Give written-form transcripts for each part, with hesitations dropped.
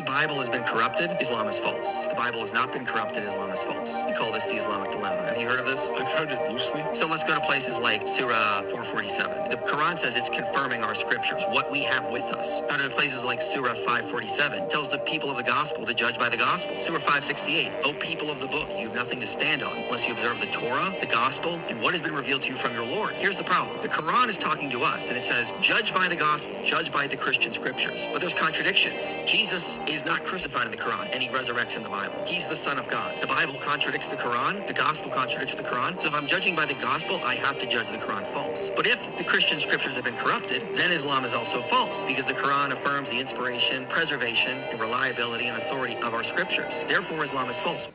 Bible has been corrupted, Islam is false. The Bible has not been corrupted, Islam is false. We call this the Islamic Dilemma. Have you heard of this? I've heard it loosely. So let's go to places like Surah 447. The Quran says it's confirming our scriptures, what we have with us. Go to places like Surah 547. Tells the people of the gospel to judge by the gospel. Surah 568. O people of the book, you have nothing to stand on unless you observe the Torah, the gospel, and what has been revealed to you from your Lord. Here's the problem. The Quran is talking to us, and it says, judge by the gospel, judge by the Christian scriptures. But there's contradictions. Jesus is not crucified in the Quran, and he resurrects in the Bible. He's the Son of God. The Bible contradicts the Quran. The gospel contradicts the Quran. So if I'm judging by the gospel, I have to judge the Quran false. But if the Christian scriptures have been corrupted, then Islam is also false, because the Quran affirms the inspiration, preservation, and reliability and authority of our scriptures. Therefore, Islam is false.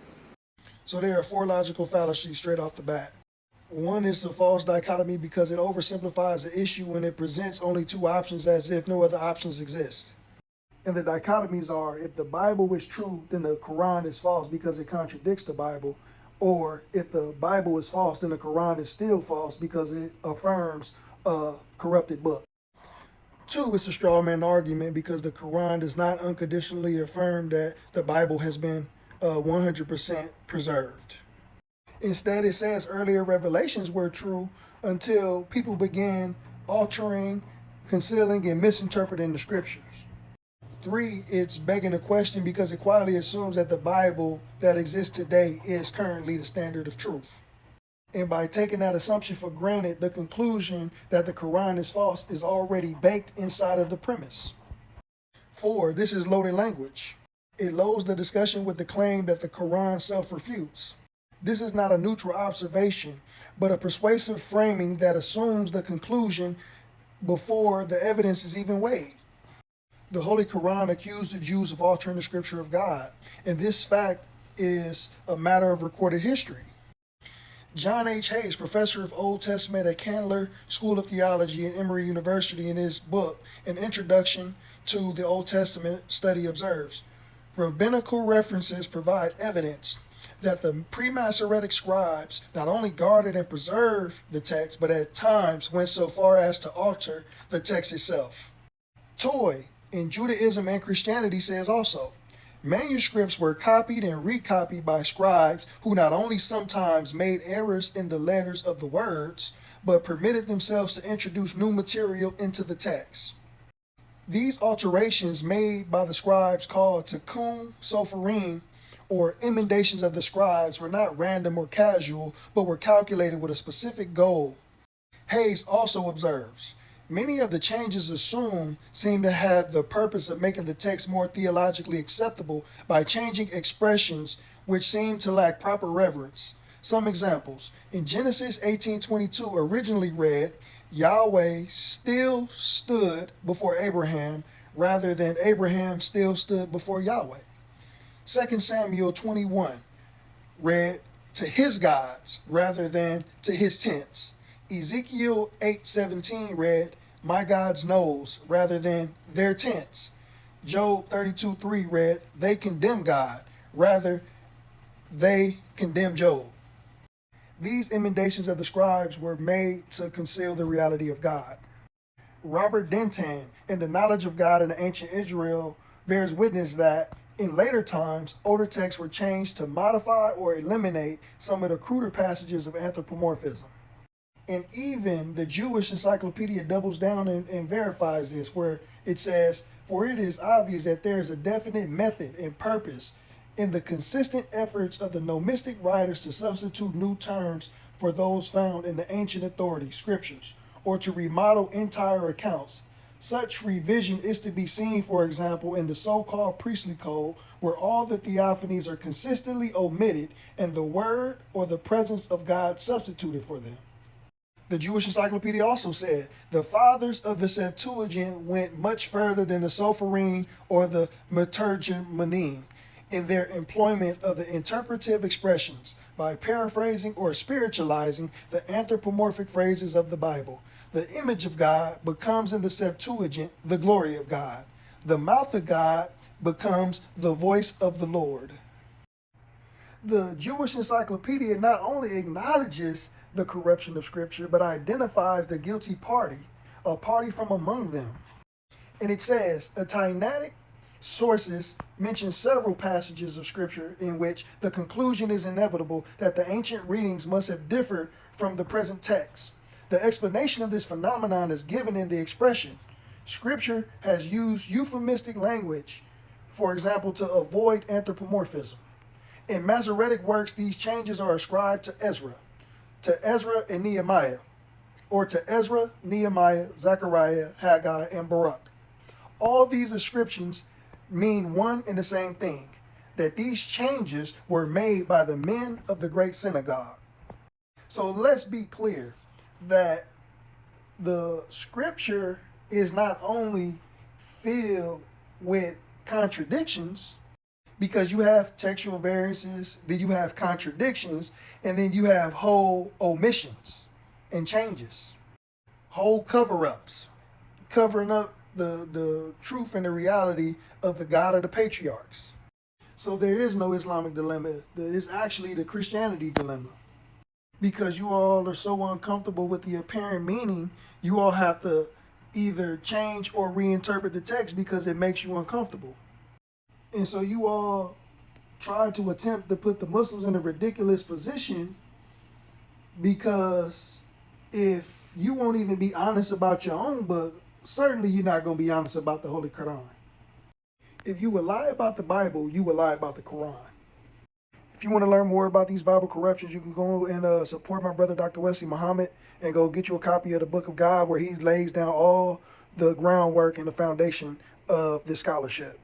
So there are 4 logical fallacies straight off the bat. One is a false dichotomy because it oversimplifies the issue when it presents only 2 options as if no other options exist. And the dichotomies are, if the Bible is true, then the Quran is false because it contradicts the Bible. Or if the Bible is false, then the Quran is still false because it affirms a corrupted book. 2 is a straw man argument because the Quran does not unconditionally affirm that the Bible has been 100% preserved. Instead, it says earlier revelations were true until people began altering, concealing, and misinterpreting the scriptures. 3, it's begging a question because it quietly assumes that the Bible that exists today is currently the standard of truth. And by taking that assumption for granted, the conclusion that the Quran is false is already baked inside of the premise. 4, this is loaded language. It loads the discussion with the claim that the Quran self-refutes. This is not a neutral observation, but a persuasive framing that assumes the conclusion before the evidence is even weighed. The Holy Quran accused the Jews of altering the scripture of God, and this fact is a matter of recorded history. John H. Hayes, professor of Old Testament at Candler School of Theology at Emory University, in his book, An Introduction to the Old Testament Study, observes, rabbinical references provide evidence that the pre-Masoretic scribes not only guarded and preserved the text, but at times went so far as to alter the text itself. Toy, in Judaism and Christianity, says also, manuscripts were copied and recopied by scribes who not only sometimes made errors in the letters of the words, but permitted themselves to introduce new material into the text. These alterations made by the scribes, called tikkun soferim, or emendations of the scribes, were not random or casual, but were calculated with a specific goal. Hayes also observes, many of the changes assumed seem to have the purpose of making the text more theologically acceptable by changing expressions which seem to lack proper reverence. Some examples. In Genesis 18:22 originally read, Yahweh still stood before Abraham, rather than Abraham still stood before Yahweh. 2 Samuel 21 read, to his gods, rather than to his tents. Ezekiel 8:17 read, my gods knows, rather than their tents. Job 32:3 read, they condemn God, rather they condemn Job. These emendations of the scribes were made to conceal the reality of God. Robert Denton, in The Knowledge of God in the Ancient Israel, bears witness that in later times, older texts were changed to modify or eliminate some of the cruder passages of anthropomorphism. And even the Jewish Encyclopedia doubles down and verifies this, where it says, for it is obvious that there is a definite method and purpose in the consistent efforts of the nomistic writers to substitute new terms for those found in the ancient authority, scriptures, or to remodel entire accounts. Such revision is to be seen, for example, in the so-called priestly code, where all the theophanies are consistently omitted and the word or the presence of God substituted for them. The Jewish Encyclopedia also said, the fathers of the Septuagint went much further than the Sopherim or the Meturgeonim in their employment of the interpretive expressions by paraphrasing or spiritualizing the anthropomorphic phrases of the Bible. The image of God becomes in the Septuagint the glory of God. The mouth of God becomes the voice of the Lord. The Jewish Encyclopedia not only acknowledges the corruption of Scripture, but identifies the guilty party, a party from among them. And it says, a Tannaitic sources mention several passages of scripture in which the conclusion is inevitable that the ancient readings must have differed from the present text. The explanation of this phenomenon is given in the expression, scripture has used euphemistic language, for example, to avoid anthropomorphism. In Masoretic works, these changes are ascribed to Ezra and Nehemiah, or to Ezra, Nehemiah, Zechariah, Haggai, and Baruch. All these ascriptions mean one and the same thing, that these changes were made by the men of the great synagogue. So let's be clear that the scripture is not only filled with contradictions, because you have textual variances, then you have contradictions, and then you have whole omissions and changes, whole cover-ups, covering up the truth and the reality of the God of the patriarchs. So there is no Islamic dilemma. There is actually the Christianity dilemma. Because you all are so uncomfortable with the apparent meaning, you all have to either change or reinterpret the text because it makes you uncomfortable. And so you all try to attempt to put the Muslims in a ridiculous position, because if you won't even be honest about your own book, certainly you're not going to be honest about the Holy Quran. If you would lie about the Bible, you would lie about the Quran. If you want to learn more about these Bible corruptions, you can go and support my brother Dr. Wesley Muhammad and go get you a copy of the Book of God, where he lays down all the groundwork and the foundation of this scholarship.